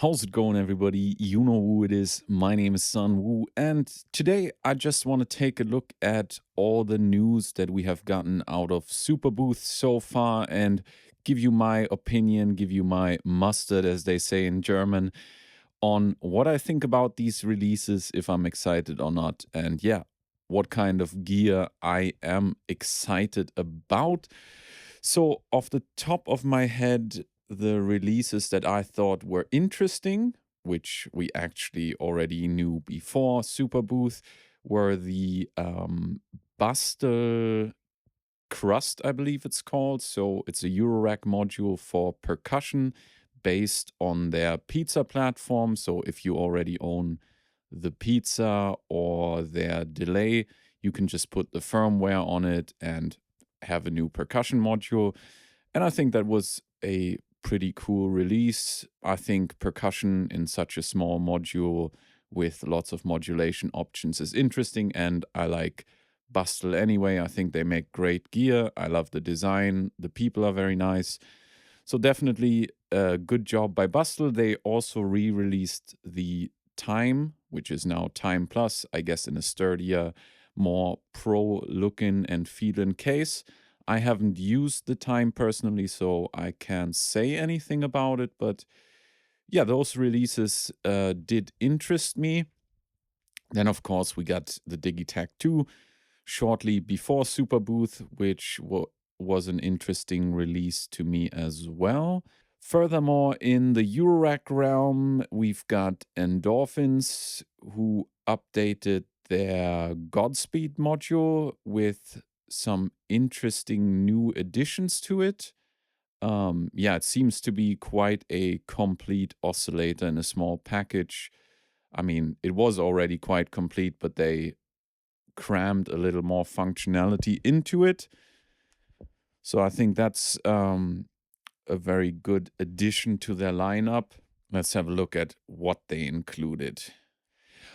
How's it going, everybody? You know who it is. My name is Sun Wu, and today I just want to take a look at all the news that we have gotten out of Superbooth so far and give you my opinion, give you my mustard, as they say in German, on what I think about these releases, if I'm excited or not, and yeah, what kind of gear I am excited about. So, off the top of my head, the releases that I thought were interesting, which we actually already knew before Superbooth, were the BASTL Crust, I believe it's called. So it's a Eurorack module for percussion based on their pizza platform. So if you already own the pizza or their delay, you can just put the firmware on it and have a new percussion module. And I think that was a pretty cool release. I think percussion in such a small module with lots of modulation options is interesting, and I like BASTL anyway. I think they make great gear. I love the design. The people are very nice. So definitely a good job by BASTL. They also re-released the Thyme, which is now Thyme Plus, I guess in a sturdier, more pro-looking and feeling case. I haven't used the Thyme personally, so I can't say anything about it. But yeah, those releases did interest me. Then, of course, we got the DIGITAKT 2 shortly before Superbooth, which was an interesting release to me as well. Furthermore, in the Eurorack realm, we've got Endorphins, who updated their GODSPEED module with some interesting new additions to it. Yeah, it seems to be quite a complete oscillator in a small package. I mean, it was already quite complete, but they crammed a little more functionality into it. So I think that's a very good addition to their lineup. Let's have a look at what they included.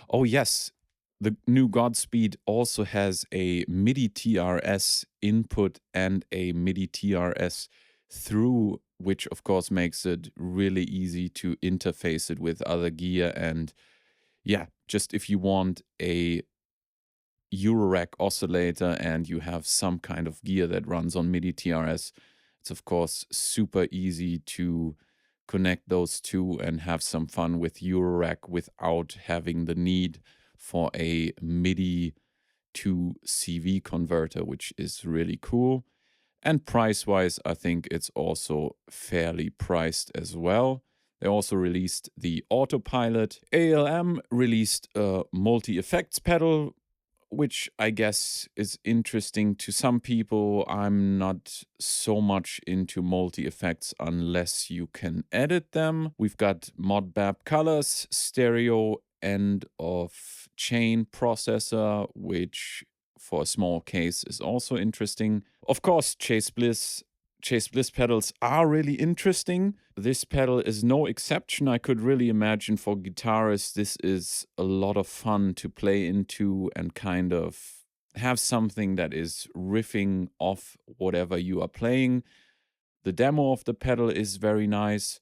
Oh yes, the new GODSPEED also has a MIDI TRS input and a MIDI TRS through, which of course makes it really easy to interface it with other gear. And yeah, just if you want a Eurorack oscillator and you have some kind of gear that runs on MIDI TRS, it's of course super easy to connect those two and have some fun with Eurorack without having the need for a MIDI to CV converter, which is really cool. And price-wise, I think it's also fairly priced as well. They also released the Autopilot. ALM released a multi-effects pedal, which I guess is interesting to some people. I'm not so much into multi-effects unless you can edit them. We've got Modbap colors, stereo end of chain processor, which for a small case is also interesting. Of course, Chase Bliss pedals are really interesting. This pedal is no exception. I could really imagine for guitarists, this is a lot of fun to play into and kind of have something that is riffing off whatever you are playing. The demo of the pedal is very nice.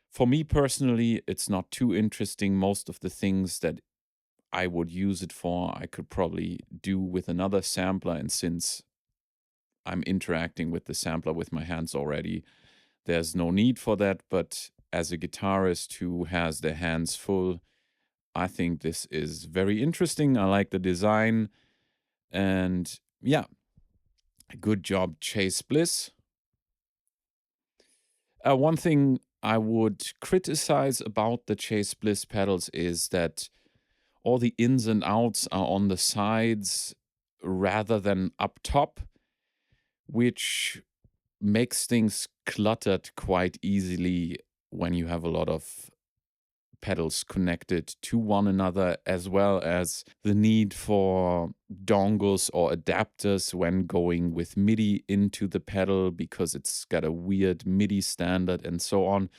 For me personally, it's not too interesting. Most of the things that I would use it for, I could probably do with another sampler, and since I'm interacting with the sampler with my hands already, there's no need for that. But as a guitarist who has their hands full, I think this is very interesting. I like the design. And yeah, good job, Chase Bliss. One thing I would criticize about the Chase Bliss pedals is that all the ins and outs are on the sides rather than up top, which makes things cluttered quite easily when you have a lot of pedals connected to one another, as well as the need for dongles or adapters when going with MIDI into the pedal because it's got a weird MIDI standard and so on.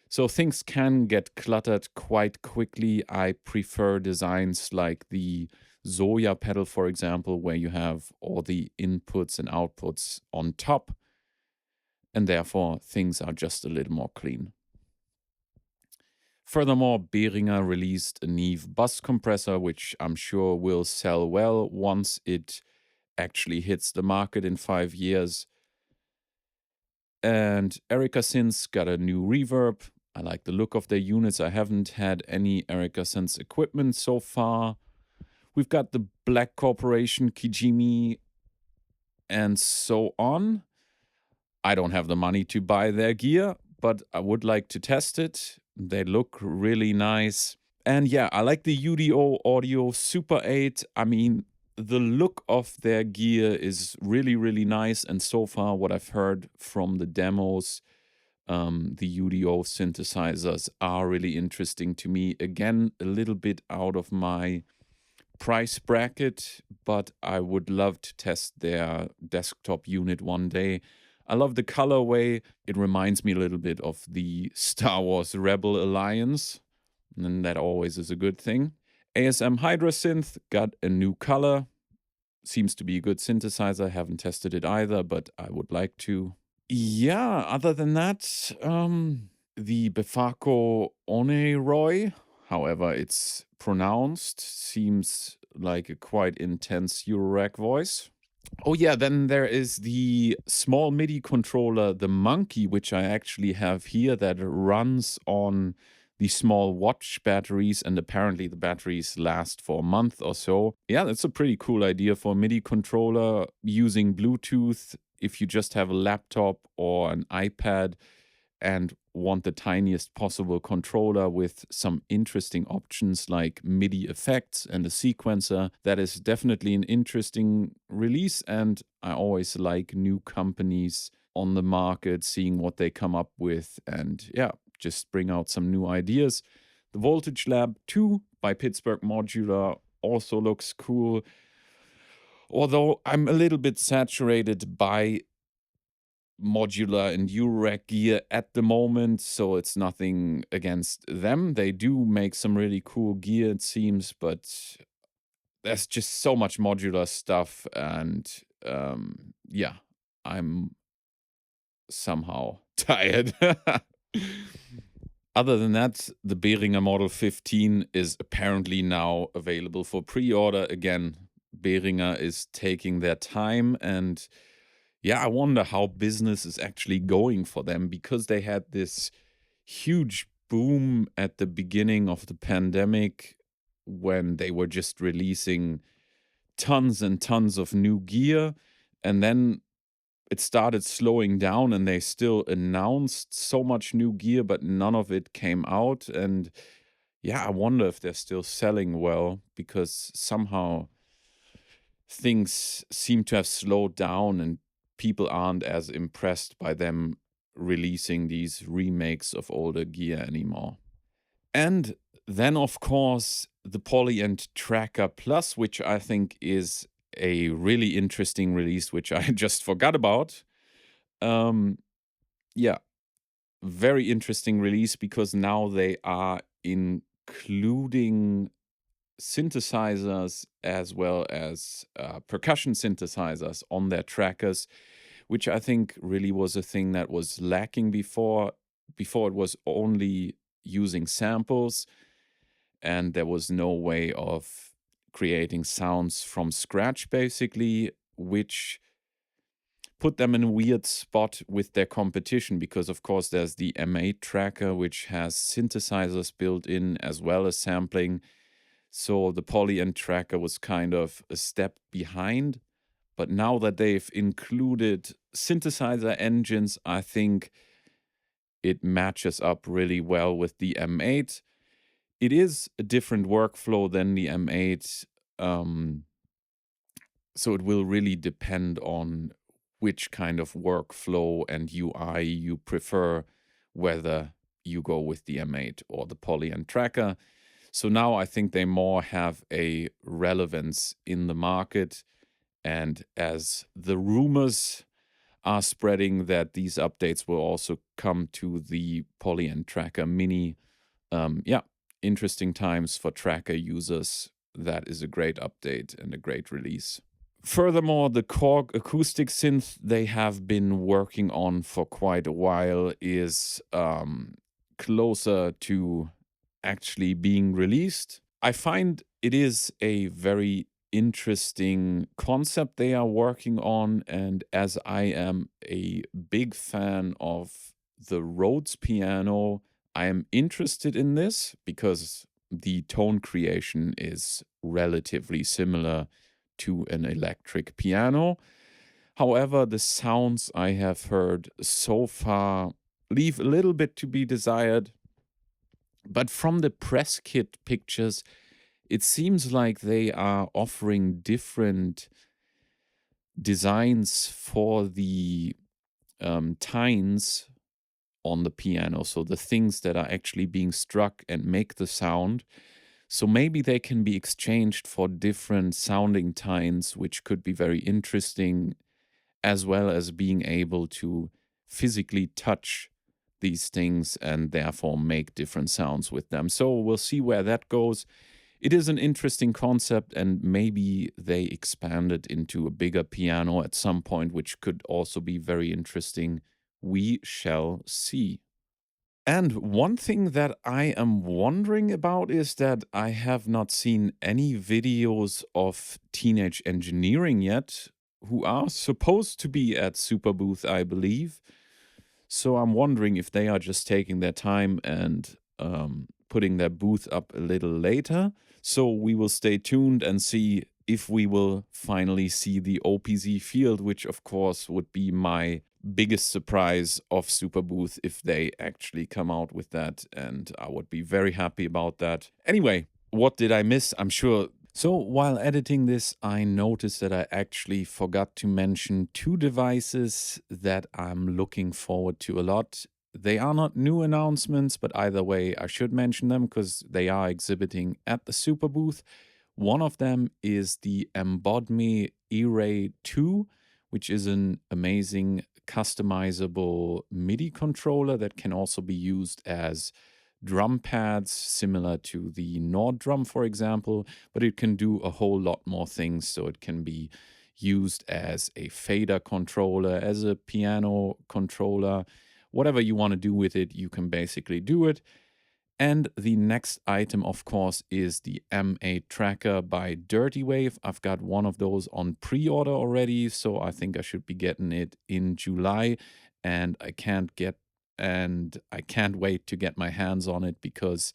So things can get cluttered quite quickly. I prefer designs like the Zoya pedal, for example, where you have all the inputs and outputs on top, and therefore things are just a little more clean. Furthermore, Behringer released a Neve bus compressor, which I'm sure will sell well once it actually hits the market in 5 years. And Erica Synths got a new reverb. I like the look of their units. I haven't had any Erica Synths equipment so far. We've got the Black Corporation, Kijimi, and so on. I don't have the money to buy their gear, but I would like to test it. They look really nice. And yeah, I like the UDO Audio Super 8. I mean, the look of their gear is really, really nice. And so far, what I've heard from the demos, the UDO synthesizers are really interesting to me. Again, a little bit out of my price bracket, but I would love to test their desktop unit one day. I love the colorway. It reminds me a little bit of the Star Wars Rebel Alliance, and that always is a good thing. ASM Hydra Synth got a new color. Seems to be a good synthesizer. Haven't tested it either, but I would like to. Yeah, other than that, the Befako Oneroy, however it's pronounced, seems like a quite intense Eurorack voice. Oh yeah, then there is the small MIDI controller, the Monkey, which I actually have here, that runs on the small watch batteries, and apparently the batteries last for a month or so. Yeah, that's a pretty cool idea for a MIDI controller using Bluetooth. If you just have a laptop or an iPad and want the tiniest possible controller with some interesting options like MIDI effects and a sequencer, that is definitely an interesting release. And I always like new companies on the market, seeing what they come up with, and yeah, just bring out some new ideas. The Voltage Lab 2 by Pittsburgh Modular also looks cool, although I'm a little bit saturated by Modular and Eurorack gear at the moment, so it's nothing against them. They do make some really cool gear, it seems, but there's just so much Modular stuff, and yeah, I'm somehow tired. Other than that, the Behringer Model 15 is apparently now available for pre-order. Again, Behringer is taking their time, and yeah, I wonder how business is actually going for them, because they had this huge boom at the beginning of the pandemic when they were just releasing tons and tons of new gear, and then it started slowing down, and they still announced so much new gear, but none of it came out. And yeah, I wonder if they're still selling well, because somehow things seem to have slowed down and people aren't as impressed by them releasing these remakes of older gear anymore. And then, of course, the Polyend Tracker Plus, which I think is a really interesting release, which I just forgot about. Yeah, very interesting release, because now they are including synthesizers as well as percussion synthesizers on their trackers, which I think really was a thing that was lacking before. Before, it was only using samples, and there was no way of creating sounds from scratch, basically, which put them in a weird spot with their competition, because of course there's the M8 tracker, which has synthesizers built in as well as sampling. So the Polyend Tracker was kind of a step behind. But now that they've included synthesizer engines, I think it matches up really well with the M8. It is a different workflow than the M8, so it will really depend on which kind of workflow and UI you prefer, whether you go with the M8 or the Polyend Tracker. So now I think they more have a relevance in the market. And as the rumors are spreading that these updates will also come to the Polyend Tracker Mini, yeah, interesting times for tracker users. That is a great update and a great release. Furthermore, the KORG acoustic synth they have been working on for quite a while is closer to actually being released. I find it is a very interesting concept they are working on, and as I am a big fan of the Rhodes piano, I am interested in this because the tone creation is relatively similar to an electric piano. However, the sounds I have heard so far leave a little bit to be desired. But from the press kit pictures, it seems like they are offering different designs for the tines on the piano. So the things that are actually being struck and make the sound. So maybe they can be exchanged for different sounding tines, which could be very interesting, as well as being able to physically touch these things and therefore make different sounds with them. So we'll see where that goes. It is an interesting concept, and maybe they expand it into a bigger piano at some point, which could also be very interesting. We shall see. And one thing that I am wondering about is that I have not seen any videos of Teenage Engineering yet, who are supposed to be at Superbooth, I believe. So I'm wondering if they are just taking their time and putting their booth up a little later. So we will stay tuned and see if we will finally see the OPZ field, which of course would be my biggest surprise of Superbooth if they actually come out with that, and I would be very happy about that. Anyway, what did I miss? I'm sure. So while editing this, I noticed that I actually forgot to mention two devices that I'm looking forward to a lot. They are not new announcements, but either way, I should mention them because they are exhibiting at the Superbooth. One of them is the embodme ERAE 2, which is an amazing customizable MIDI controller that can also be used as drum pads, similar to the Nord drum, for example, but it can do a whole lot more things. So it can be used as a fader controller, as a piano controller, whatever you want to do with it, you can basically do it. And the next item, of course, is the M8 Tracker by Dirty Wave. I've got one of those on pre-order already, so I think I should be getting it in July. And I can't wait to get my hands on it because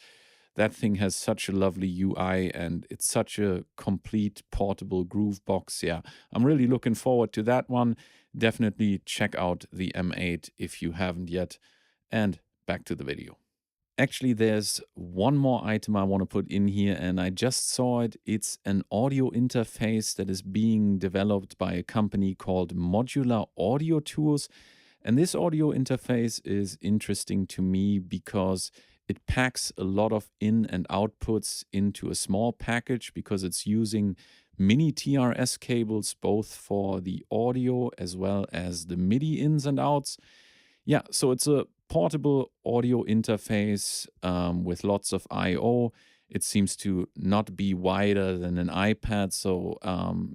that thing has such a lovely UI and it's such a complete portable groove box. Yeah, I'm really looking forward to that one. Definitely check out the M8 if you haven't yet. And back to the video. Actually, there's one more item I want to put in here, and I just saw it. It's an audio interface that is being developed by a company called Modular Audio Tools. And this audio interface is interesting to me because it packs a lot of in and outputs into a small package because it's using mini TRS cables both for the audio as well as the MIDI ins and outs. Yeah, so it's a portable audio interface with lots of I/O. It seems to not be wider than an iPad. So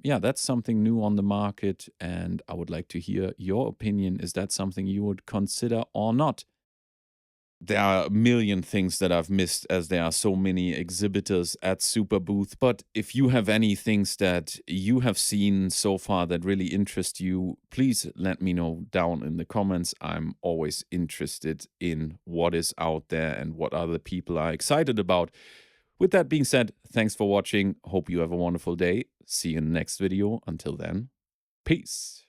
yeah, that's something new on the market. And I would like to hear your opinion. Is that something you would consider or not? There are a million things that I've missed as there are so many exhibitors at Superbooth. But if you have any things that you have seen so far that really interest you, please let me know down in the comments. I'm always interested in what is out there and what other people are excited about. With that being said, thanks for watching. Hope you have a wonderful day. See you in the next video. Until then, peace.